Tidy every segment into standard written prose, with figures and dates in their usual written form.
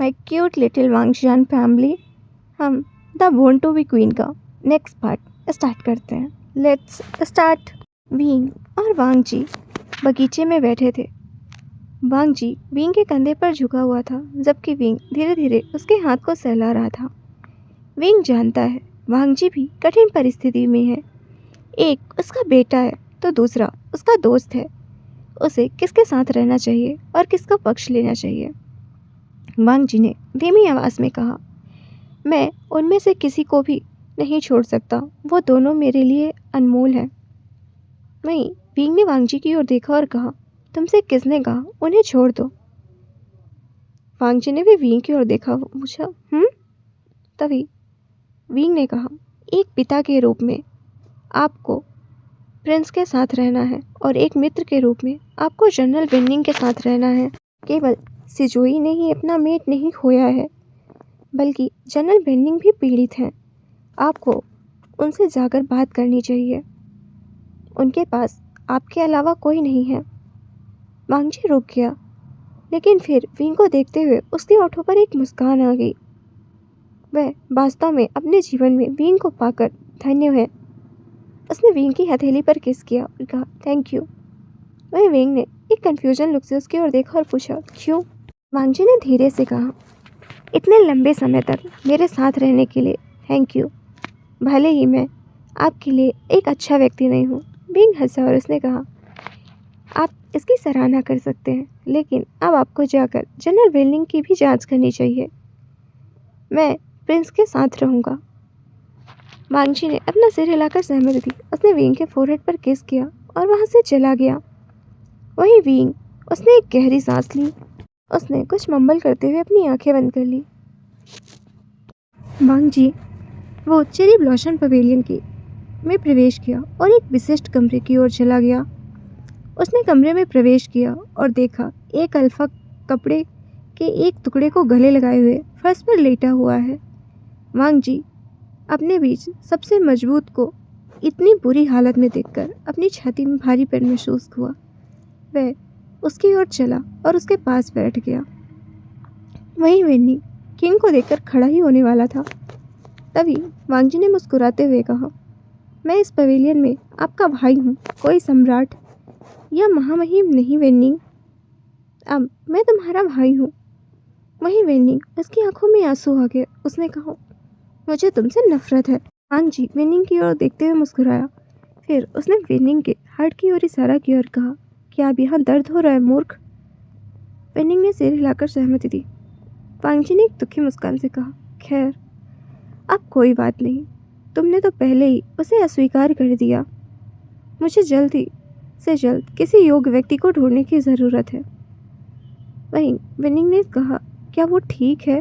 माई cute little वांगशियान family, हम the born to be queen का नेक्स्ट पार्ट स्टार्ट करते हैं। Let's start. विंग और वांग जी बगीचे में बैठे थे। वांग जी विंग के कंधे पर झुका हुआ था, जबकि विंग धीरे धीरे उसके हाथ को सहला रहा था। विंग जानता है वांग जी भी कठिन परिस्थिति में है। एक उसका बेटा है तो दूसरा उसका दोस्त है। उसे किसके साथ रहना चाहिए और किसका पक्ष लेना चाहिए। वांग जी ने धीमी आवाज में कहा, मैं उनमें से किसी को भी नहीं छोड़ सकता, वो दोनों मेरे लिए अनमोल हैं। वहीं विंग ने वांग जी की ओर देखा और कहा, तुमसे किसने कहा उन्हें छोड़ दो। वांग जी ने भी विंग की ओर देखा, पूछा तभी विंग ने कहा, एक पिता के रूप में आपको प्रिंस के साथ रहना है और एक मित्र के रूप में आपको जनरल वेन्निंग के साथ रहना है। केवल सिजोई ने ही अपना मेट नहीं खोया है, बल्कि जनरल वेन्निंग भी पीड़ित हैं। आपको उनसे जाकर बात करनी चाहिए। उनके पास आपके अलावा कोई नहीं है। वांग जी रुक गया, लेकिन फिर विंग को देखते हुए उसके होठों पर एक मुस्कान आ गई। वह वास्तव में अपने जीवन में विंग को पाकर धन्य है। उसने विंग की हथेली पर किस किया और कहा, थैंक यू। वहीं विंग ने एक कंफ्यूजन लुक से उसकी ओर देखा और पूछा, क्यों? वांग जी ने धीरे से कहा, इतने लंबे समय तक मेरे साथ रहने के लिए थैंक यू। भले ही मैं आपके लिए एक अच्छा व्यक्ति नहीं हूँ। विंग हंसा और उसने कहा, आप इसकी सराहना कर सकते हैं, लेकिन अब आपको जाकर जनरल वेलिंग की भी जांच करनी चाहिए। मैं प्रिंस के साथ रहूँगा। वांग जी ने अपना सिर हिलाकर सहमति दी। उसने विंग के फोरहेड पर किस किया और वहां से चला गया। वहीं विंग, उसने एक गहरी सांस ली। उसने कुछ मम्बल करते हुए अपनी आंखें बंद कर ली। वांग जी वो चेरी ब्लॉसम पवेलियन की में प्रवेश किया और एक विशिष्ट कमरे की ओर चला गया। उसने कमरे में प्रवेश किया और देखा एक अल्फा कपड़े के एक टुकड़े को गले लगाए हुए फर्श पर लेटा हुआ है। वांग जी अपने बीच सबसे मजबूत को इतनी बुरी हालत में देखकर अपनी छाती में भारीपन महसूस हुआ। वह उसकी ओर चला और उसके पास बैठ गया। वहीं वेन्नी किंग को देखकर खड़ा ही होने वाला था। तभी वांग जी ने मुस्कुराते हुए कहा, मैं इस पवेलियन में आपका भाई हूँ, कोई सम्राट या महामहिम नहीं वेन्नी। अब मैं तुम्हारा भाई हूँ। वहीं वेन्नी, उसकी आंखों में आंसू आ गए। उसने कहा, मुझे तुमसे नफरत है। वांग जी वेनिंग की ओर देखते हुए मुस्कुराया। फिर उसने वेनिंग के हार्ट की ओर इशारा किया और कहा, क्या अब यहाँ दर्द हो रहा है मूर्ख? वेनिंग ने सिर हिलाकर सहमति दी। वांग जी ने एक दुखी मुस्कान से कहा, खैर अब कोई बात नहीं, तुमने तो पहले ही उसे अस्वीकार कर दिया। मुझे जल्द से जल्द किसी योग्य व्यक्ति को ढूंढने की ज़रूरत है। वहीं वेनिंग ने कहा, क्या वो ठीक है?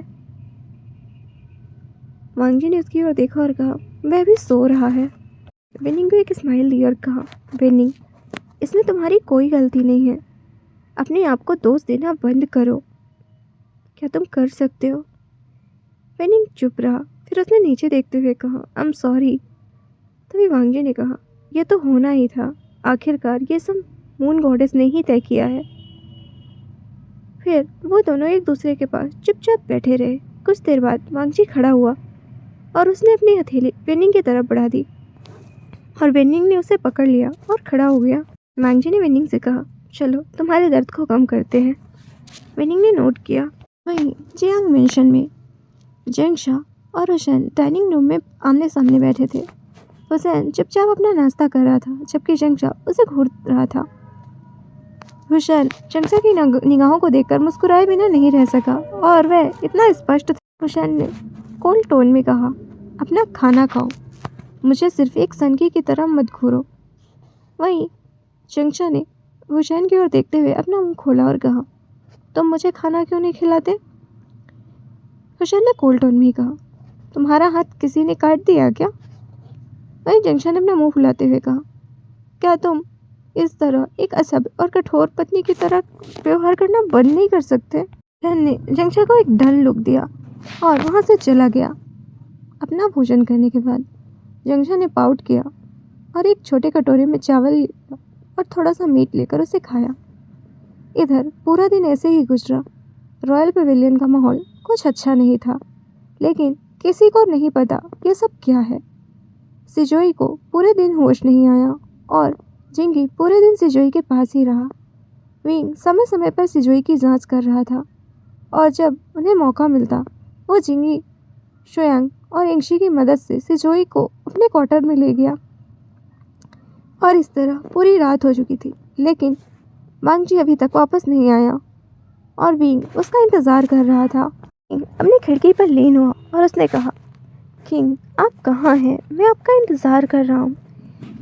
वांग जी ने उसकी ओर देखा और कहा, वह भी सो रहा है। वेनिंग को एक स्माइल दी और कहा, वेनिंग, इसमें तुम्हारी कोई गलती नहीं है। अपने आप को दोष देना बंद करो। क्या तुम कर सकते हो? वेनिंग चुप रहा। फिर उसने नीचे देखते हुए कहा, आई एम सॉरी। तभी वांग जी ने कहा, यह तो होना ही था। आखिरकार ये सब मून गॉडेस ने ही तय किया है। फिर वो दोनों एक दूसरे के पास चुपचाप बैठे रहे। कुछ देर बाद वांग जी खड़ा हुआ और उसने अपनी हथेली वेनिंग की तरफ बढ़ा दी और वेनिंग ने उसे पकड़ लिया और खड़ा हो गया। वांग जी ने वेनिंग से कहा, चलो तुम्हारे दर्द को कम करते हैं। वेनिंग ने नोट किया। वहीं जियांग मेंशन में जेंगशा और हुसैन डाइनिंग रूम में आमने सामने बैठे थे। हुसैन चुपचाप अपना नाश्ता कर रहा था, जबकि जेंगशा उसे घूर रहा था। हुसैन जेंगशा की निगाहों को देखकर मुस्कुराए बिना नहीं रह सका और वह इतना स्पष्ट था। हुसैन ने कोल्ड टोन में कहा, अपना खाना खाओ, मुझे सिर्फ एक सनकी की तरह मत घूरो। वहीं जेंगशा ने हुसैन की ओर देखते हुए अपना मुंह खोला और कहा, तुम मुझे खाना क्यों नहीं खिलाते? हुसैन ने कोल्ड टोन में कहा, तुम्हारा हाथ किसी ने काट दिया क्या? वहीं जेंगशा ने अपना मुंह फुलाते हुए कहा, क्या तुम इस तरह एक असभ्य और कठोर पत्नी की तरह व्यवहार करना बंद नहीं कर सकते? हुसैन ने जेंगशा को एक डल लुक दिया और वहां से चला गया। अपना भोजन करने के बाद जेंगशा ने पाउट किया और एक छोटे कटोरे में चावल लिया और थोड़ा सा मीट लेकर उसे खाया। इधर पूरा दिन ऐसे ही गुजरा। रॉयल पवेलियन का माहौल कुछ अच्छा नहीं था, लेकिन किसी को नहीं पता ये सब क्या है। सिजोई को पूरे दिन होश नहीं आया और जिंगी पूरे दिन सिजोई के पास ही रहा। विंग समय समय पर सिजोई की जांच कर रहा था और जब उन्हें मौका मिलता वो जिंगी, शुयांग और इंगशी की मदद से सिजोई को अपने क्वार्टर में ले गया। और इस तरह पूरी रात हो चुकी थी, लेकिन वांगजी अभी तक वापस नहीं आया और विंग उसका इंतजार कर रहा था। विंग अपनी खिड़की पर लीन हुआ और उसने कहा, किंग आप कहाँ हैं? मैं आपका इंतजार कर रहा हूँ।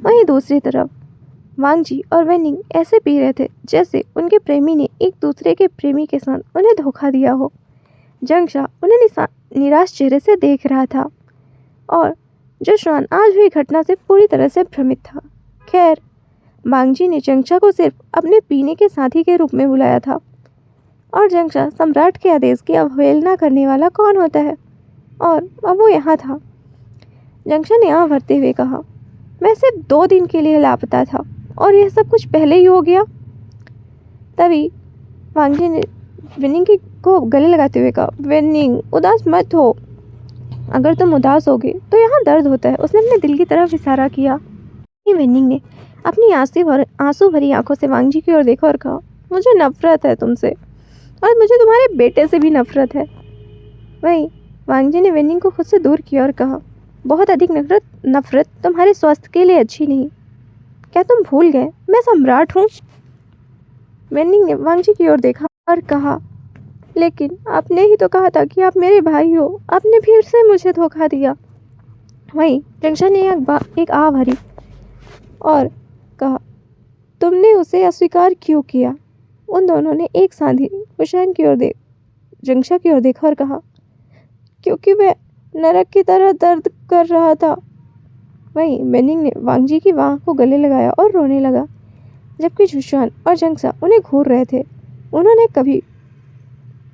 वहीं दूसरी तरफ वांगजी और वेनिंग ऐसे पी रहे थे जैसे उनके प्रेमी ने एक दूसरे के प्रेमी के साथ उन्हें धोखा दिया हो। जंगशा उन्हें निराश चेहरे से देख रहा था और जुशुआन आज हुई घटना से पूरी तरह से भ्रमित था। खैर, वांगजी ने जंगशा को सिर्फ अपने पीने के साथी के रूप में बुलाया था और जंगशा सम्राट के आदेश की अवहेलना करने वाला कौन होता है, और अब वो यहाँ था। जंगशा ने आह भरते हुए कहा, मैं सिर्फ 2 दिन के लिए लापता था और यह सब कुछ पहले ही हो गया। तभी वांगजी ने वेनिंग को गले लगाते हुए कहा, वेनिंग उदास मत हो, अगर तुम उदास होगे तो यहाँ दर्द होता है। उसने अपने दिल की तरफ इशारा किया। वेनिंग ने अपनी आंसू भरी आंखों से वांगजी की ओर देखा और कहा, मुझे नफरत है तुमसे और मुझे तुम्हारे बेटे से भी नफरत है। वहीं वांगजी ने वेनिंग को खुद से दूर किया और कहा, बहुत अधिक नफरत तुम्हारे स्वास्थ्य के लिए अच्छी नहीं। क्या तुम भूल गए मैं सम्राट हूँ? वेनिंग ने वांगजी की ओर देखा और कहा, लेकिन आपने ही तो कहा था कि आप मेरे भाई हो, आपने फिर से मुझे धोखा दिया। वहीं जंगशा ने एक आह भरी और कहा, तुमने उसे अस्वीकार क्यों किया? उन दोनों ने एक साथ ही जंगशा की ओर देखा और कहा, क्योंकि वह नरक की तरह दर्द कर रहा था। वहीं वेनिंग ने वांगजी की बाह को गले लगाया और रोने लगा, जबकि जुशुआन और जंगशा उन्हें घूर रहे थे। उन्होंने कभी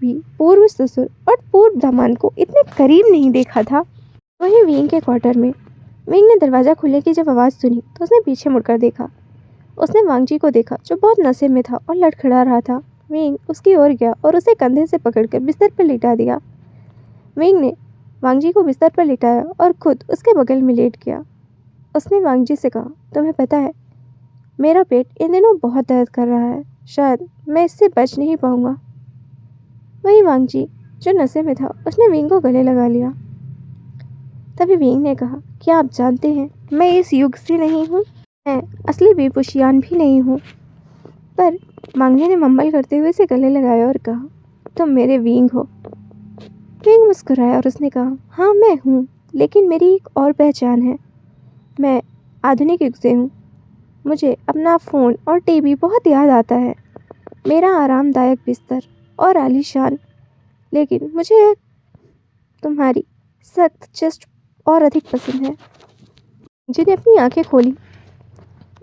भी पूर्व ससुर और पूर्व दामाद को इतने करीब नहीं देखा था। वहीं विंग के क्वार्टर में विंग ने दरवाजा खुलने की जब आवाज़ सुनी तो उसने पीछे मुड़कर देखा। उसने वांगजी को देखा जो बहुत नशे में था और लड़खड़ा रहा था। विंग उसकी ओर गया और उसे कंधे से पकड़कर बिस्तर पर लिटा दिया। विंग ने वांगजी को बिस्तर पर लिटाया और खुद उसके बगल में लेट गया। उसने वांगजी से कहा, तुम्हें पता है मेरा पेट इन दिनों बहुत दर्द कर रहा है, शायद मैं इससे बच नहीं पाऊंगा। वहीं वांगजी जो नशे में था उसने विंग को गले लगा लिया। तभी विंग ने कहा, क्या आप जानते हैं मैं इस युग से नहीं हूँ, मैं असली बेपुशियान भी नहीं हूँ। पर वांगजी ने मम्मल करते हुए उसे गले लगाया और कहा, तुम मेरे विंग हो। विंग मुस्कुराया और उसने कहा, हाँ मैं हूँ, लेकिन मेरी एक और पहचान है। मैं आधुनिक युग से हूँ। मुझे अपना फ़ोन और टीवी बहुत याद आता है, मेरा आरामदायक बिस्तर और आलीशान, लेकिन मुझे तुम्हारी सख्त चेस्ट और अधिक पसंद है। जिन्हें अपनी आंखें खोली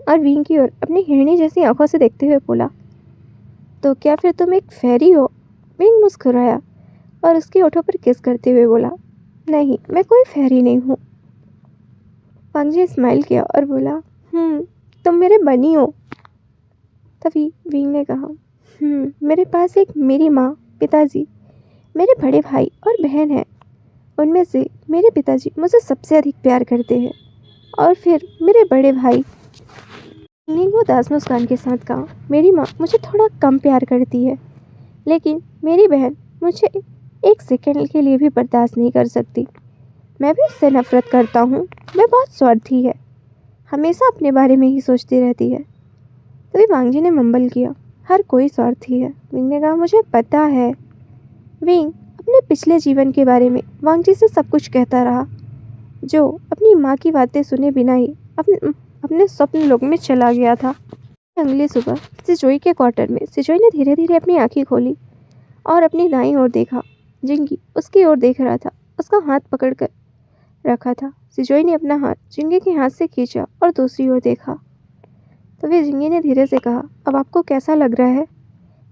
और विंग की ओर अपनी हिरणी जैसी आंखों से देखते हुए बोला, तो क्या फिर तुम एक फेरी हो? विंग मुस्कुराया और उसके होठों पर किस करते हुए बोला, नहीं मैं कोई फेरी नहीं हूँ। वांगजी स्माइल किया और बोला, तुम मेरे बनी हो। तभी विंग ने कहा, मेरे पास मेरी माँ, पिताजी, मेरे बड़े भाई और बहन है। उनमें से मेरे पिताजी मुझे सबसे अधिक प्यार करते हैं और फिर मेरे बड़े भाई। विंग को उदास मुस्कान के साथ कहा, मेरी माँ मुझे थोड़ा कम प्यार करती है, लेकिन मेरी बहन मुझे 1 सेकंड के लिए भी बर्दाश्त नहीं कर सकती। मैं भी उससे नफरत करता हूँ। मैं बहुत स्वार्थी है, हमेशा अपने बारे में ही सोचती रहती है। तभी वांगजी ने मम्बल किया, हर कोई स्वार्थी है। विंग ने कहा, मुझे पता है। विंग अपने पिछले जीवन के बारे में वांगजी से सब कुछ कहता रहा, जो अपनी माँ की बातें सुने बिना ही अपने स्वप्न लोक में चला गया था। अगली सुबह सिजोई के क्वार्टर में सिजोई ने धीरे धीरे अपनी आंखें खोली और अपनी दाईं ओर देखा। जिंगी उसकी ओर देख रहा था, उसका हाथ पकड़कर रखा था। सिजोई ने अपना हाथ जिंगी के हाथ से खींचा और दूसरी ओर देखा। तभी जिंगी ने धीरे से कहा, अब आपको कैसा लग रहा है?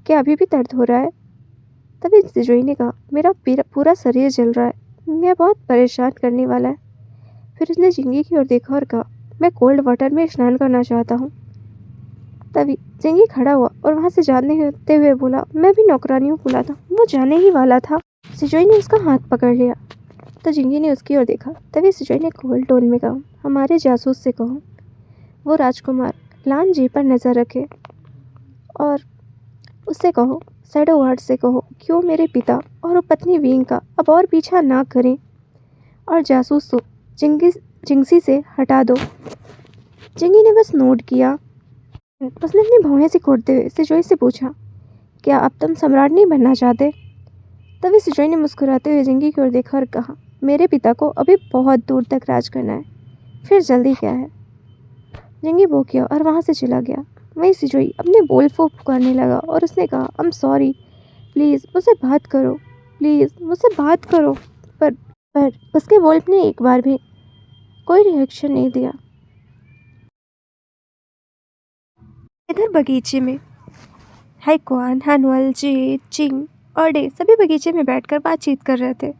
क्या अभी भी दर्द हो रहा है? तभी सिजोई ने कहा, मेरा पूरा शरीर जल रहा है, मैं बहुत परेशान करने वाला है। फिर उसने जिंगी की ओर देखा और कहा, मैं कोल्ड वाटर में स्नान करना चाहता हूँ। तभी जिंगी खड़ा हुआ और वहाँ से जाने होते हुए बोला, मैं भी नौकरानियों बुलाता। वो जाने ही वाला था सिजोई ने उसका हाथ पकड़ लिया तो जिंगी ने उसकी ओर देखा। तभी सिजोई ने कोल्ड टोन में कहा, हमारे जासूस से कहो वो राजकुमार लान जी पर नजर रखे और उससे कहो, शैडो वार्ड से कहो कि वो मेरे पिता और पत्नी विंग का अब और पीछा ना करें और जासूस को जिंगसी से हटा दो। जिंगी ने बस नोट किया। उसने अपनी भौहें सिकोड़ते हुए सिजोई से पूछा, क्या अब तुम सम्राट नहीं बनना चाहते? तभी सिजोई ने मुस्कुराते हुए जिंगी की ओर देखा और कहा, मेरे पिता को अभी बहुत दूर तक राज करना है, फिर जल्दी क्या है। जिंगी वो किया और वहां से चला गया। वहीं सिजोई अपने बोल को पुकारने लगा और उसने कहा, आई एम सॉरी, प्लीज़ मुझसे बात करो, प्लीज़ मुझसे बात करो। पर उसके वोल्फ ने एक बार भी कोई रिएक्शन नहीं दिया। इधर बगीचे में हाइक्वान, हनवल, जे, चिंग और डे सभी बगीचे में बैठकर बातचीत कर रहे थे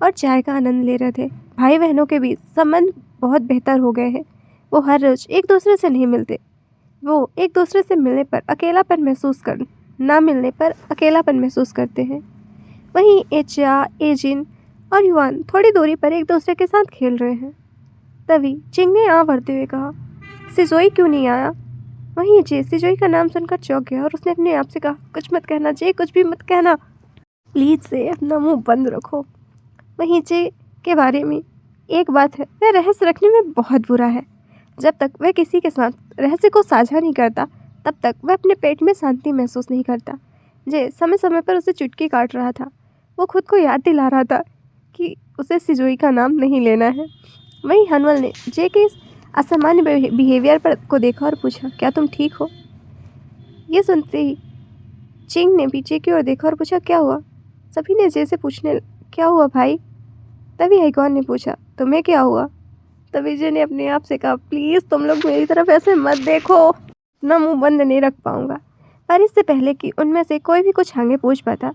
और चाय का आनंद ले रहे थे। भाई बहनों के बीच संबंध बहुत बेहतर हो गए हैं। वो हर रोज एक दूसरे से नहीं मिलते। वो एक दूसरे से मिलने पर ना मिलने पर अकेलापन महसूस करते हैं। वहीं एचा, एजिन और युआन थोड़ी दूरी पर एक दूसरे के साथ खेल रहे हैं। तभी चिंग ने आँख भरते हुए कहा, सिजोई क्यों नहीं आया? वहीं जे सिजोई का नाम सुनकर चौंक गया और उसने अपने आप से कहा, कुछ मत कहना जे, कुछ भी मत कहना, प्लीज से अपना मुंह बंद रखो। वहीं जे के बारे में एक बात है, वह रहस्य रखने में बहुत बुरा है। जब तक वह किसी के साथ रहस्य को साझा नहीं करता तब तक वह अपने पेट में शांति महसूस नहीं करता। जे समय समय पर उसे चुटकी काट रहा था। वो खुद को याद दिला रहा था कि उसे सिजोई का नाम नहीं लेना है। वहीं हनवल ने जे के इस असामान्य बिहेवियर पर को देखा और पूछा, क्या तुम ठीक हो? ये सुनते ही चिंग ने पीछे की ओर देखा और पूछा, क्या हुआ? सभी ने जे से पूछने, क्या हुआ भाई? तभी हाइक्वान ने पूछा, तुम्हें क्या हुआ? तभी जे ने अपने आप से कहा, प्लीज तुम लोग मेरी तरफ ऐसे मत देखो, ना मुंह बंद नहीं रख पाऊंगा। पर इससे पहले कि उनमें से कोई भी कुछ आगे पूछ पाता,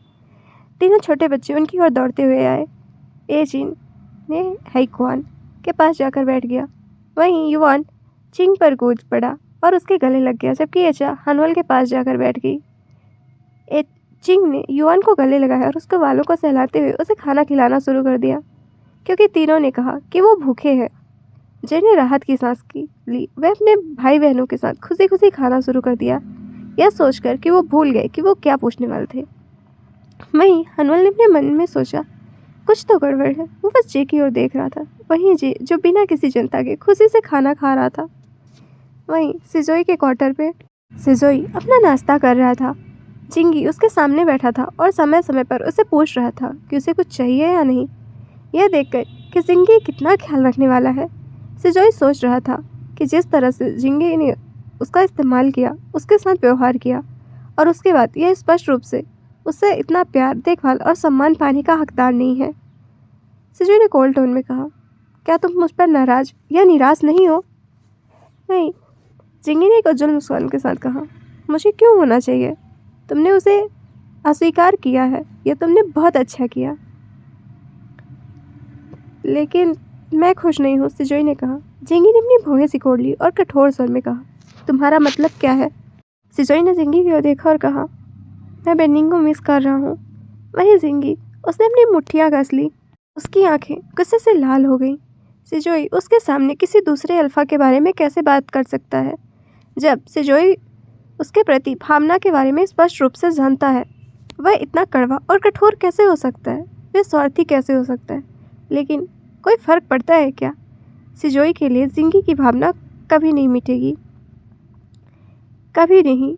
तीनों छोटे बच्चे उनकी ओर दौड़ते हुए आए। एजिन ने हाइक्वान के पास जाकर बैठ गया। वहीं युवान चिंग पर कूद पड़ा और उसके गले लग गया, जबकि एचा हनवल के पास जाकर बैठ गई। चिंग ने युवान को गले लगाया और उसके बालों को सहलाते हुए उसे खाना खिलाना शुरू कर दिया, क्योंकि तीनों ने कहा कि वो भूखे हैं। जे ने राहत की सांस ली। वह अपने भाई बहनों के साथ खुशी खुशी खाना शुरू कर दिया, यह सोचकर कि वो भूल गए कि वो क्या पूछने वाले थे। वहीं हनवल ने अपने मन में सोचा, कुछ तो गड़बड़ है। वो बस जे की ओर देख रहा था। वहीं जे, जो बिना किसी चिंता के खुशी से खाना खा रहा था। वहीं सिजोई के क्वार्टर पे सिजोई अपना नाश्ता कर रहा था। चिंगी उसके सामने बैठा था और समय समय पर उसे पूछ रहा था कि उसे कुछ चाहिए या नहीं। यह देखकर कि जिंगी कितना ख्याल रखने वाला है, सिजोई सोच रहा था कि जिस तरह से जिंगी ने उसका इस्तेमाल किया, उसके साथ व्यवहार किया और उसके बाद यह स्पष्ट रूप से उससे इतना प्यार, देखभाल और सम्मान पाने का हकदार नहीं है। सिजोई ने कोल्ड टोन में कहा, क्या तुम मुझ पर नाराज या निराश नहीं हो? नहीं, जिंगी ने एक उज्जवल मुस्कान के साथ कहा, मुझे क्यों होना चाहिए? तुमने उसे अस्वीकार किया है, यह तुमने बहुत अच्छा किया। लेकिन मैं खुश नहीं हूँ, सिजोई ने कहा। जिंगी ने अपनी भौहें सिकोड़ ली और कठोर स्वर में कहा, तुम्हारा मतलब क्या है? सिजोई ने जिंगी की ओर देखा और कहा, मैं बेनिंग को मिस कर रहा हूँ। वहीं जिंगी, उसने अपनी मुट्ठियाँ कस ली। उसकी आंखें गुस्से से लाल हो गईं। सिजोई उसके सामने किसी दूसरे अल्फा के बारे में कैसे बात कर सकता है, जब सिजोई उसके प्रति भावना के बारे में स्पष्ट रूप से जानता है? वह इतना कड़वा और कठोर कैसे हो सकता है? वह स्वार्थी कैसे हो सकता है? लेकिन कोई फर्क पड़ता है क्या? सिजोई के लिए जिंगी की भावना कभी नहीं मिटेगी, कभी नहीं।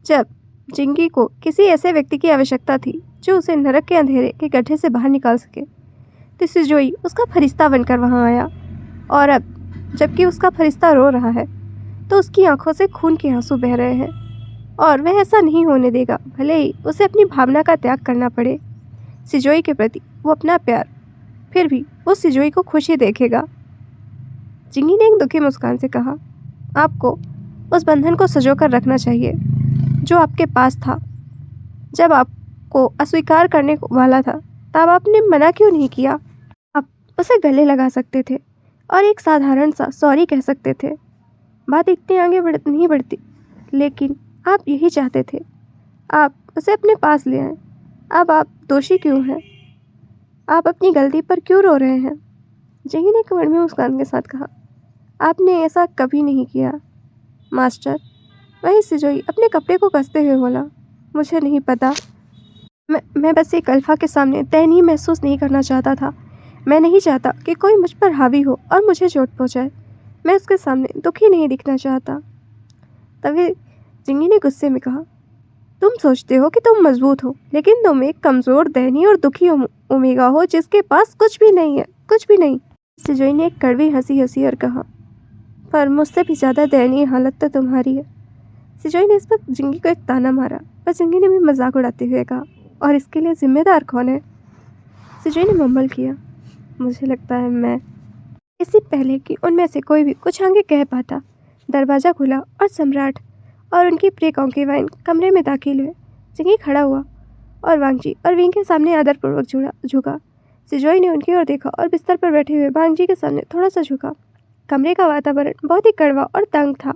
जब जिंगी को किसी ऐसे व्यक्ति की आवश्यकता थी जो उसे नरक के अंधेरे के गड्ढे से बाहर निकाल सके, तो सिजोई उसका फरिश्ता बनकर वहां आया। और अब जबकि उसका फरिश्ता रो रहा है तो उसकी आंखों से खून के आंसू बह रहे हैं, और वह ऐसा नहीं होने देगा, भले ही उसे अपनी भावना का त्याग करना पड़े। सिजोई के प्रति वो अपना प्यार, फिर भी वो सिजोई को खुशी देखेगा। जिंगी ने एक दुखी मुस्कान से कहा, आपको उस बंधन को संजोकर रखना चाहिए जो आपके पास था। जब आपको अस्वीकार करने वाला था तब आपने मना क्यों नहीं किया? आप उसे गले लगा सकते थे और एक साधारण सा सॉरी कह सकते थे। बात इतनी आगे नहीं बढ़ती, लेकिन आप यही चाहते थे, आप उसे अपने पास ले आए। अब आप दोषी क्यों हैं? आप अपनी गलती पर क्यों रो रहे हैं? जिंगी ने कमर में मुस्कान के साथ कहा, आपने ऐसा कभी नहीं किया मास्टर। वहीं सिजोई अपने कपड़े को कसते हुए बोला, मुझे नहीं पता, मैं बस एक अल्फा के सामने दयनीय महसूस नहीं करना चाहता था। मैं नहीं चाहता कि कोई मुझ पर हावी हो और मुझे चोट पहुंचाए। मैं उसके सामने दुखी नहीं दिखना चाहता। तभी जिंगी ने गुस्से में कहा, तुम सोचते हो कि तुम मजबूत हो, लेकिन तुम एक कमजोर, दयनीय और दुखी ओमेगा हो जिसके पास कुछ भी नहीं है, कुछ भी नहीं। सिजोई ने एक कड़वी हंसी हंसी और कहा, पर मुझसे भी ज्यादा दयनीय हालत तो तुम्हारी है। सिजोई ने इस पर जिंगी को एक ताना मारा, पर जिंगी ने भी मजाक उड़ाते हुए कहा, और इसके लिए जिम्मेदार कौन है? सिजोई ने मुंबल किया, मुझे लगता है मैं। इससे पहले कि उनमें से कोई भी कुछ आगे कह पाता, दरवाजा खुला और सम्राट और उनकी प्रिय कॉन्केवाइन कमरे में दाखिल हुए। जिंगी खड़ा हुआ और वांगजी और विंग के सामने आदरपूर्वक झुका। सिजोई ने उनकी ओर देखा और बिस्तर पर बैठे हुए वांगजी के सामने थोड़ा सा झुका। कमरे का वातावरण बहुत ही कड़वा और तंग था।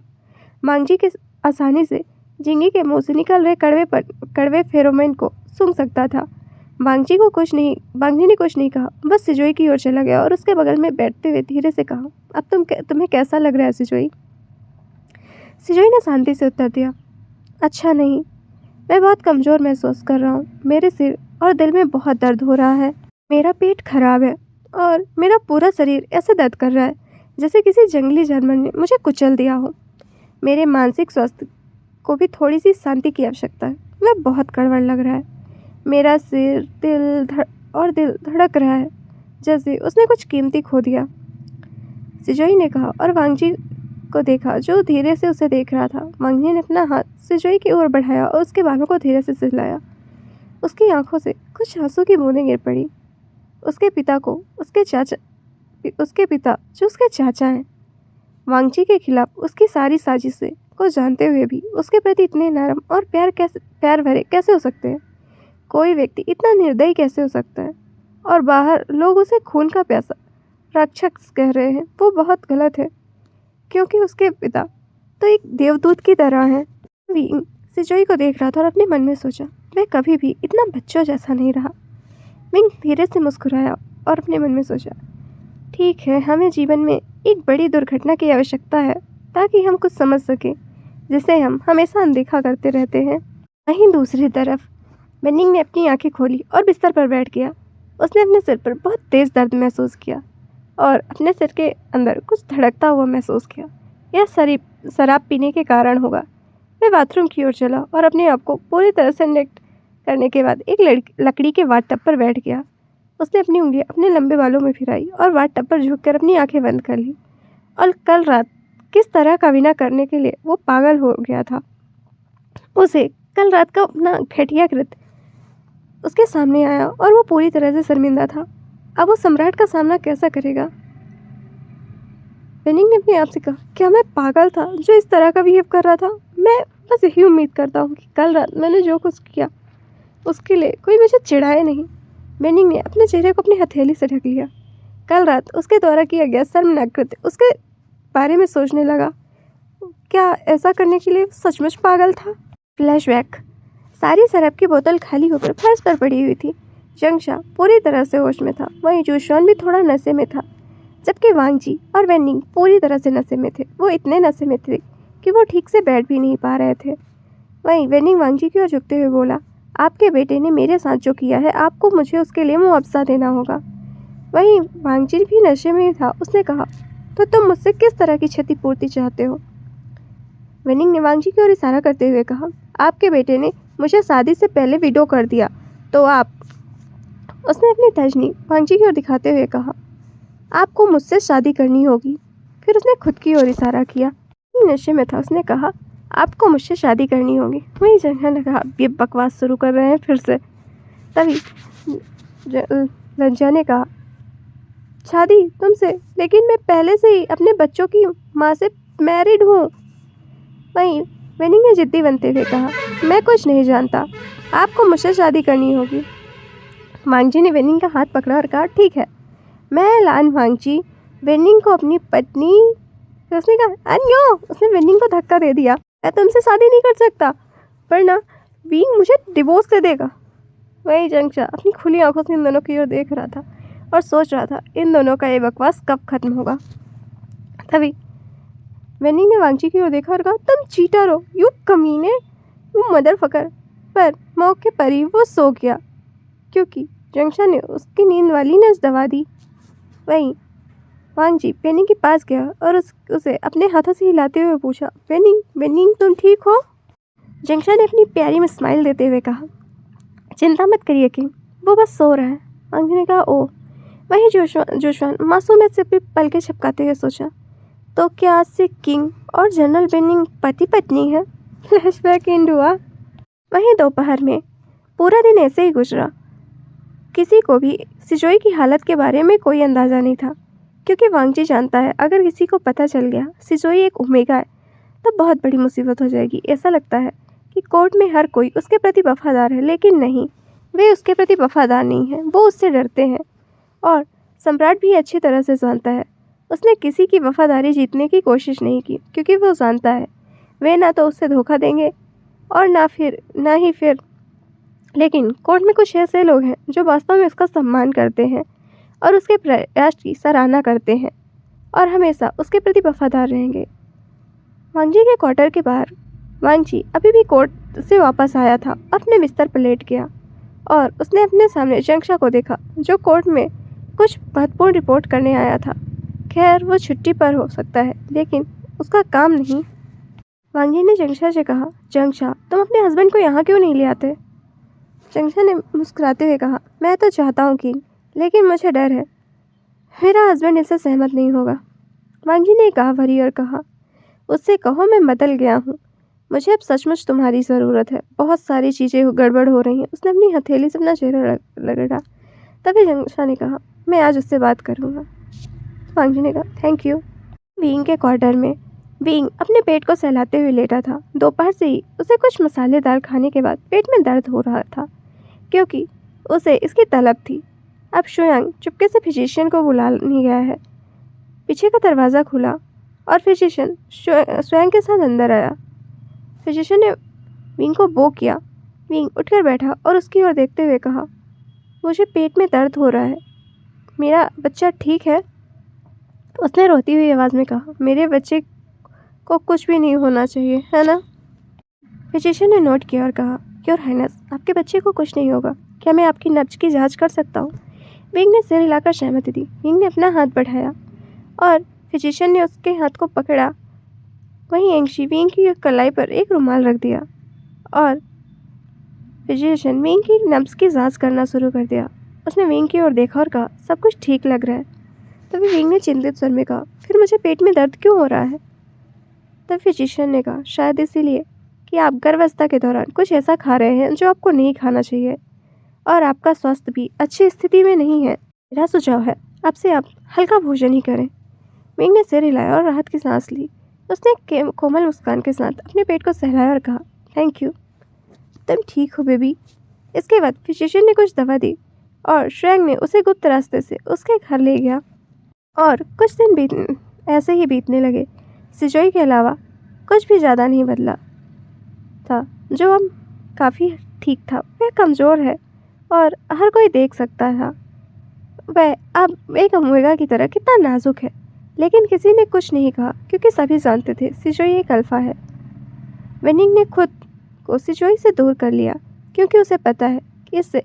वांगजी के आसानी से जिंगी के मुंह से निकल रहे कड़वे फेरोमोन को सूंघ सकता था। वांगजी ने कुछ नहीं कहा, बस सिजोई की ओर चला गया और उसके बगल में बैठते हुए धीरे से कहा, अब तुम्हें कैसा लग रहा है सिजोई? सिजोई ने शांति से उत्तर दिया, अच्छा नहीं, मैं बहुत कमज़ोर महसूस कर रहा हूँ। मेरे सिर और दिल में बहुत दर्द हो रहा है। मेरा पेट खराब है और मेरा पूरा शरीर ऐसे दर्द कर रहा है जैसे किसी जंगली जानवर ने मुझे कुचल दिया हो। मेरे मानसिक स्वास्थ्य को भी थोड़ी सी शांति की आवश्यकता है। मैं बहुत कड़वा लग रहा है। मेरा सिर, दिल धड़क रहा है जैसे उसने कुछ कीमती खो दिया, सिजोई ने कहा और वांगजी को देखा जो धीरे से उसे देख रहा था। वांगजी ने अपना हाथ सिजोई की ओर बढ़ाया और उसके बालों को धीरे से सहलाया। उसकी आंखों से कुछ आंसू की बूंदें गिर पड़ी। उसके पिता जो उसके चाचा हैं, वांगजी के खिलाफ उसकी सारी साजिशें को जानते हुए भी उसके प्रति इतने नरम और प्यार भरे कैसे हो सकते हैं? कोई व्यक्ति इतना निर्दयी कैसे हो सकता है? और बाहर लोग उसे खून का प्यासा राक्षस कह रहे हैं। वो बहुत गलत है, क्योंकि उसके पिता तो एक देवदूत की तरह हैं। विंग सिजोई को देख रहा था और अपने मन में सोचा, वह कभी भी इतना बच्चों जैसा नहीं रहा। विंग धीरे से मुस्कुराया और अपने मन में सोचा, ठीक है, हमें जीवन में एक बड़ी दुर्घटना की आवश्यकता है ताकि हम कुछ समझ सकें जिसे हम हमेशा अनदेखा करते रहते हैं। वहीं दूसरी तरफ वेनिंग ने अपनी आंखें खोली और बिस्तर पर बैठ गया। उसने अपने सिर पर बहुत तेज दर्द महसूस किया और अपने सिर के अंदर कुछ धड़कता हुआ महसूस किया। यह शराब पीने के कारण होगा। वह बाथरूम की ओर चला और अपने आप को पूरी तरह से नेक्ट करने के बाद एक लकड़ी के वाट टब पर बैठ गया। उसने अपनी उंगलियां अपने लंबे बालों में फिराई और वाट टब पर झुककर अपनी आंखें बंद कर ली। और कल रात किस तरह का विना करने के लिए वो पागल हो गया था। उसे कल रात का अपना घटिया कृत्य उसके सामने आया और वो पूरी तरह से शर्मिंदा था। अब वो सम्राट का सामना कैसा करेगा? वेनिंग ने अपने आप से कहा, क्या मैं पागल था जो इस तरह का बिहेव कर रहा था? मैं बस यही उम्मीद करता हूँ कि कल रात मैंने जो कुछ किया उसके लिए कोई मुझे चिढ़ाए नहीं। वेनिंग ने अपने चेहरे को अपनी हथेली से ढक लिया। कल रात उसके द्वारा किया गया शर्मनाक कृत्य उसके बारे में सोचने लगा। क्या ऐसा करने के लिए सचमुच पागल था? फ्लैशबैक। सारी शराब की बोतल खाली होकर फर्श पर पड़ी हुई थी। जंगशा पूरी तरह से होश में था। वहीं जूशॉन भी थोड़ा नशे में था, जबकि वांगजी और वेनिंग पूरी तरह से नशे में थे। वो इतने नशे में थे कि वो ठीक से बैठ भी नहीं पा रहे थे। वहीं वेनिंग वांगजी की ओर झुकते हुए बोला, आपके बेटे ने मेरे साथ जो किया है, आपको मुझे उसके लिए मुआवजा देना होगा। वहीं वांगजी भी नशे में था। उसने कहा, तो तुम मुझसे किस तरह की क्षतिपूर्ति चाहते हो? वेनिंग ने वांगजी की ओर इशारा करते हुए कहा, आपके बेटे ने मुझे शादी से पहले विडो कर दिया, तो आप। उसने अपनी तर्जनी वांगजी की ओर दिखाते हुए कहा, आपको मुझसे शादी करनी होगी। फिर उसने खुद की ओर इशारा किया। नशे में था। उसने कहा, आपको मुझसे शादी करनी होगी। वहीं जंगल ने कहा, ये बकवास शुरू कर रहे हैं फिर से। तभी रंजा ने कहा, शादी तुमसे? लेकिन मैं पहले से ही अपने बच्चों की माँ से मैरिड हूँ। वहीं वेनिंग ने जिद्दी बनते हुए कहा, मैं कुछ नहीं जानता, आपको मुझसे शादी करनी होगी। वांगजी ने वेनिंग का हाथ पकड़ा और कहा, ठीक है, मैं लान वांगजी वेनिंग को अपनी पत्नी। फिर उसने कहा, अन्यो। उसने वेनिंग को धक्का दे दिया। मैं तुमसे शादी नहीं कर सकता, वरना विंग मुझे डिवोर्स दे देगा। वही जंगशा अपनी खुली आंखों से इन दोनों की ओर देख रहा था और सोच रहा था इन दोनों का ये बकवास कब खत्म होगा। तभी वेनिंग ने वांगची की ओर देखा और कहा, तुम चीटर हो, यू कमीने, यू मदर फकर। पर मौके पर ही वो सो गया क्योंकि जंगशा ने उसकी नींद वाली नस दबा दी। वहीं वांगजी वेनिंग के पास गया और उसे अपने हाथों से हिलाते हुए पूछा, वेनिंग वेनिंग तुम ठीक हो? जंगशा ने अपनी प्यारी में स्माइल देते हुए कहा, चिंता मत करिए किंग, वो बस सो रहा है। वांगजी ने कहा, ओ। वहीं जोशवान मासूमियत से भी पलके झपकाते हुए सोचा, तो क्या आज से किंग और जनरल वेनिंग पति पत्नी है? फ्लैशबैक एंड हुआ। वहीं दोपहर में पूरा दिन ऐसे ही गुजरा। किसी को भी सिजोई की हालत के बारे में कोई अंदाजा नहीं था क्योंकि वांगजी जानता है अगर किसी को पता चल गया सिजोई एक ओमेगा है तो बहुत बड़ी मुसीबत हो जाएगी। ऐसा लगता है कि कोर्ट में हर कोई उसके प्रति वफादार है, लेकिन नहीं, वे उसके प्रति वफादार नहीं हैं, वो उससे डरते हैं। और सम्राट भी अच्छी तरह से जानता है, उसने किसी की वफादारी जीतने की कोशिश नहीं की क्योंकि वो जानता है वे ना तो उससे धोखा देंगे और ना ही फिर। लेकिन कोर्ट में कुछ ऐसे लोग हैं जो वास्तव में उसका सम्मान करते हैं और उसके प्रयास की सराहना करते हैं और हमेशा उसके प्रति वफादार रहेंगे। वांगजी के क्वार्टर के बाहर वांगजी अभी भी कोर्ट से वापस आया था, अपने बिस्तर पर लेट गया और उसने अपने सामने जंगशा को देखा जो कोर्ट में कुछ महत्वपूर्ण रिपोर्ट करने आया था। खैर वो छुट्टी पर हो सकता है लेकिन उसका काम नहीं। वांगजी ने जंगशा से कहा, जंगशा तुम अपने हस्बैंड को यहाँ क्यों नहीं ले आते? जंगशा ने मुस्कुराते हुए कहा, मैं तो चाहता हूँ किंग, लेकिन मुझे डर है मेरा हस्बैंड इससे सहमत नहीं होगा। वांगजी ने कहा भरी और कहा, उससे कहो मैं बदल गया हूँ, मुझे अब सचमुच तुम्हारी ज़रूरत है, बहुत सारी चीज़ें गड़बड़ हो रही हैं। उसने अपनी हथेली से अपना चेहरा रगड़ा। तभी जंगशा ने कहा, मैं आज उससे बात करूँगा। वांगजी ने कहा, थैंक यू। विंग के क्वार्टर में विंग अपने पेट को सहलाते हुए लेटा था। दोपहर से ही उसे कुछ मसालेदार खाने के बाद पेट में दर्द हो रहा था क्योंकि उसे इसकी तलब थी। अब शुयांग चुपके से फिजिशियन को बुला नहीं गया है। पीछे का दरवाज़ा खुला और फिजिशियन शुयांग के साथ अंदर आया। फिजिशियन ने विंग को बो किया। विंग उठकर बैठा और उसकी ओर देखते हुए कहा, मुझे पेट में दर्द हो रहा है, मेरा बच्चा ठीक है? उसने रोती हुई आवाज़ में कहा, मेरे बच्चे को कुछ भी नहीं होना चाहिए, है ना? फिजिशियन ने नोट किया और कहा, योर हाइनेस, आपके बच्चे को कुछ नहीं होगा, क्या मैं आपकी नब्ज की जांच कर सकता हूँ? विंग ने सिर हिलाकर सहमति दी। विंग ने अपना हाथ बढ़ाया और फिजिशियन ने उसके हाथ को पकड़ा। वहीं एंगशी विंग की कलाई पर एक रुमाल रख दिया और फिजिशियन विंग की नब्ज की जांच करना शुरू कर दिया। उसने विंग की ओर देखा और कहा, सब कुछ ठीक लग रहा है। तभी विंग ने चिंतित स्वर में कहा, फिर मुझे पेट में दर्द क्यों हो रहा है? तब फिजिशियन ने कहा, शायद इसीलिए कि आप गर्भावस्था के दौरान कुछ ऐसा खा रहे हैं जो आपको नहीं खाना चाहिए और आपका स्वास्थ्य भी अच्छी स्थिति में नहीं है। मेरा सुझाव है आपसे आप हल्का भोजन ही करें। विंग ने सिर हिलाया और राहत की सांस ली। उसने कोमल मुस्कान के साथ अपने पेट को सहलाया और कहा, थैंक यू, तुम ठीक हो बेबी। इसके बाद फिजिशियन ने कुछ दवा दी और शुयांग ने उसे गुप्त रास्ते से उसके घर ले गया और कुछ दिन ऐसे ही बीतने लगे। सिजोई के अलावा कुछ भी ज़्यादा नहीं बदला था। जो अब काफ़ी ठीक था, वह कमज़ोर है और हर कोई देख सकता था वह अब एक ओमेगा की तरह कितना नाजुक है। लेकिन किसी ने कुछ नहीं कहा क्योंकि सभी जानते थे सिजोई एक अल्फा है। वेनिंग ने खुद को सिजोई से दूर कर लिया क्योंकि उसे पता है कि इससे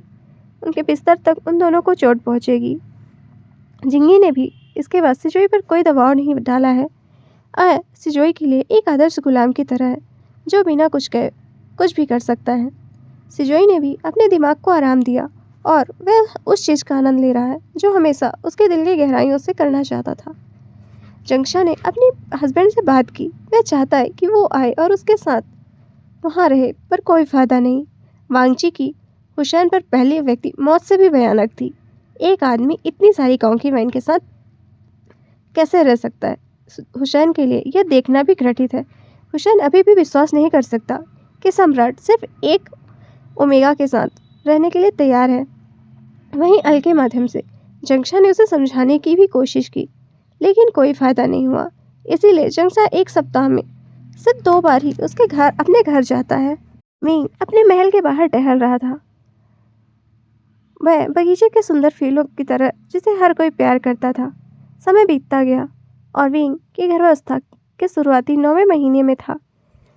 उनके बिस्तर तक उन दोनों को चोट पहुंचेगी। जिंगी ने भी इसके बाद सिजोई पर कोई दबाव नहीं डाला है। सिजोई के लिए एक आदर्श गुलाम की तरह है जो बिना कुछ कहे कुछ भी कर सकता है। सिजोई ने भी अपने दिमाग को आराम दिया और वह उस चीज़ का आनंद ले रहा है जो हमेशा उसके दिल की गहराइयों से करना चाहता था। जंगशा ने अपनी हस्बैंड से बात की। वह चाहता है कि वो आए और उसके साथ वहाँ रहे, पर कोई फ़ायदा नहीं। वांगची की हुसैन पर पहली व्यक्ति मौत से भी भयानक थी। एक आदमी इतनी सारी कॉन्क्यूबाइन के साथ कैसे रह सकता है? हुसैन के लिए यह देखना भी घटित है। हुसैन अभी भी विश्वास नहीं कर सकता कि सम्राट सिर्फ एक ओमेगा के साथ रहने के लिए तैयार है। वहीं अल के माध्यम से जंगशा ने उसे समझाने की भी कोशिश की, लेकिन कोई फ़ायदा नहीं हुआ। इसीलिए जंगशा एक सप्ताह में सिर्फ 2 बार ही अपने घर जाता है। विंग अपने महल के बाहर टहल रहा था। वह बगीचे के सुंदर फूलों की तरह जिसे हर कोई प्यार करता था। समय बीतता गया और विंग की गर्भावस्था के शुरुआती 9वें महीने में था,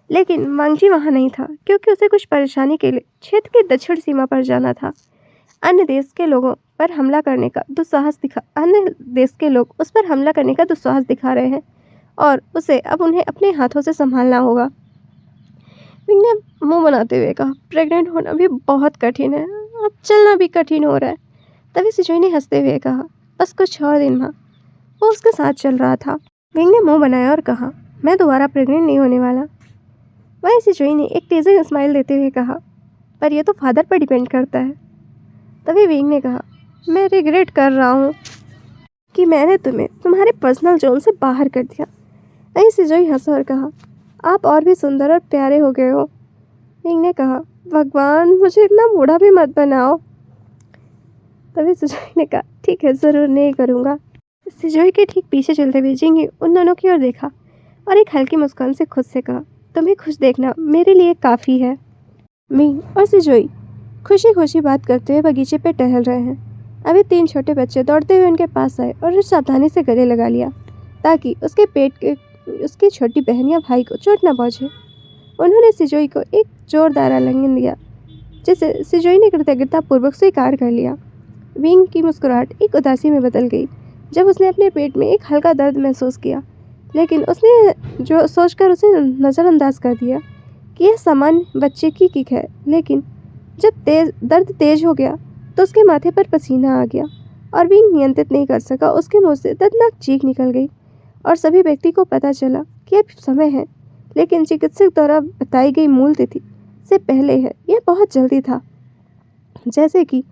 लेकिन वांगजी वहां नहीं था क्योंकि उसे कुछ परेशानी के लिए क्षेत्र की दक्षिण सीमा पर जाना था। अन्य देश के लोग उस पर हमला करने का दुस्साहस दिखा रहे हैं और उसे अब उन्हें अपने हाथों से संभालना होगा। विंग ने मुंह बनाते हुए कहा, प्रेग्नेंट होना भी बहुत कठिन है, अब चलना भी कठिन हो रहा है। तभी सिजोई ने हंसते हुए कहा, बस कुछ और दिन माँ। वो उसके साथ चल रहा था। विंग ने मुंह बनाया और कहा, मैं दोबारा प्रेग्नेंट नहीं होने वाला। वहीं सिजोई ने एक तेजी स्माइल देते हुए कहा, पर यह तो फादर पर डिपेंड करता है। तभी विंग ने कहा, मैं रिग्रेट कर रहा हूँ कि मैंने तुम्हें तुम्हारे पर्सनल जोन से बाहर कर दिया। वहीं सिजोई हंसा और कहा, आप और भी सुंदर और प्यारे हो गए हो। विंग ने कहा, भगवान मुझे इतना बूढ़ा भी मत बनाओ। तभी सिजोई ने कहा, ठीक है, जरूर नहीं करूँगा। सिजोई के ठीक पीछे चलते हुए जिंगी उन दोनों की ओर देखा और एक हल्की मुस्कान से खुद से कहा, तुम्हें खुश देखना मेरे लिए काफ़ी है। विंग और सिजोई खुशी खुशी बात करते हुए बगीचे पे टहल रहे हैं। अभी 3 छोटे बच्चे दौड़ते हुए उनके पास आए और सावधानी से गले लगा लिया ताकि उसकी छोटी बहन या भाई को चोट न पहुंचे। उन्होंने सिजोई को एक जोरदार आलिंगन दिया जिसे सिजोई ने कृतज्ञतापूर्वक स्वीकार कर लिया। विंग की मुस्कुराहट एक उदासी में बदल गई जब उसने अपने पेट में एक हल्का दर्द महसूस किया, लेकिन उसने जो सोचकर उसे नज़रअंदाज कर दिया कि यह सामान्य बच्चे की किक है। लेकिन जब दर्द तेज हो गया तो उसके माथे पर पसीना आ गया और विंग नियंत्रित नहीं कर सका। उसके मुंह से दर्दनाक चीख निकल गई और सभी व्यक्ति को पता चला कि अब समय है, लेकिन चिकित्सक द्वारा बताई गई मूल तिथि से पहले है। यह बहुत जल्दी था, जैसे कि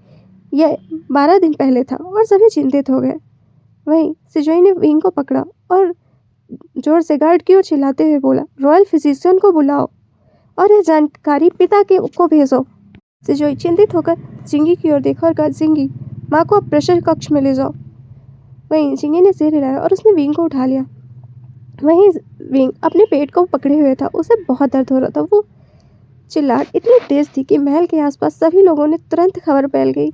यह 12 दिन पहले था और सभी चिंतित हो गए। वहीं सिजोई ने विंग को पकड़ा और जोर से गार्ड की ओर चिल्लाते हुए बोला, रॉयल फिजिशियन को बुलाओ और यह जानकारी पिता को भेजो। सिजोई चिंतित होकर जिंगी की ओर देखा और कहा, जिंगी, माँ को प्रेशर कक्ष में ले जाओ। वहीं जिंगी ने सिर हिलाया और उसने विंग को उठा लिया। वहीं विंग अपने पेट को पकड़े हुए था, उसे बहुत दर्द हो रहा था। वो चिल्लाहट इतनी तेज थी कि महल के आसपास सभी लोगों ने तुरंत खबर फैल गई।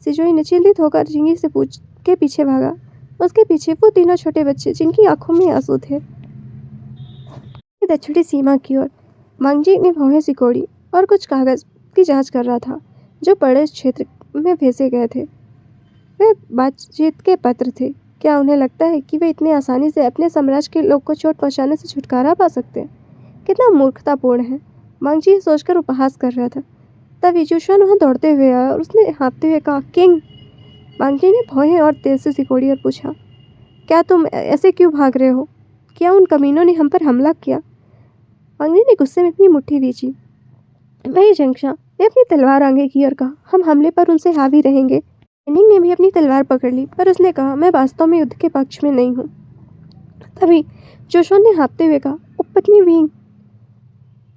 सिजोई ने चिंतित होकर जिंगी से पूछ के पीछे भागा। उसके पीछे वो तीनों छोटे बच्चे जिनकी आंखों में आंसू थे। दक्षिणी सीमा की ओर वांगजी ने भौहें सिकोड़ी और कुछ कागज की जांच कर रहा था जो बड़े क्षेत्र में भेजे गए थे। वे बातचीत के पत्र थे। क्या उन्हें लगता है कि वे इतनी आसानी से अपने साम्राज्य के लोग को चोट पहुंचाने से छुटकारा पा सकते हैं? कितना मूर्खतापूर्ण है। वांगजी सोचकर उपहास कर रहा था। तभी जुशुआन वहां दौड़ते हुए आया और उसने हाँफते हुए कहा, किंग। वांगजी ने भौहें और तेज से सिकोड़ी और पूछा, क्या तुम ऐसे क्यों भाग रहे हो? क्या उन कमीनों ने हम पर हमला किया? वांगजी ने गुस्से में अपनी मुट्ठी भींची। वही जंगशा ने अपनी तलवार आगे की और कहा, हम हमले पर उनसे हावी रहेंगे। निंग ने भी अपनी तलवार पकड़ ली, पर उसने कहा, मैं वास्तव में युद्ध के पक्ष में नहीं हूँ। तभी जोशुआन ने हाँफते हुए कहा, उपपत्नी विंग।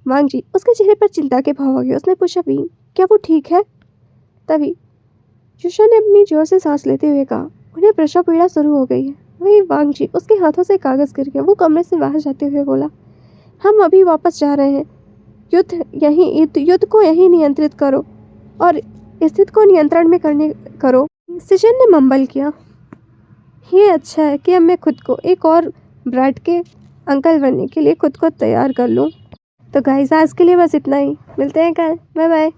वांगजी उसके चेहरे पर चिंता के भाव आ गए। उसने पूछा, विंग, क्या वो ठीक है? तभी जोशुआन ने अपनी जोर से सांस लेते हुए कहा, उन्हें प्रसव पीड़ा शुरू हो गई है। वही वांगजी उसके हाथों से कागज गिर गया। वो कमरे से बाहर जाते हुए बोला, हम अभी वापस जा रहे हैं। युद्ध को यहीं नियंत्रित करो और स्थिति को नियंत्रण में करो। सिजन ने मम्बल किया, ये अच्छा है कि अब मैं खुद को एक और ब्राइट के अंकल बनने के लिए खुद को तैयार कर लूँ। तो गाइस, आज के लिए बस इतना ही। मिलते हैं कल। Bye bye.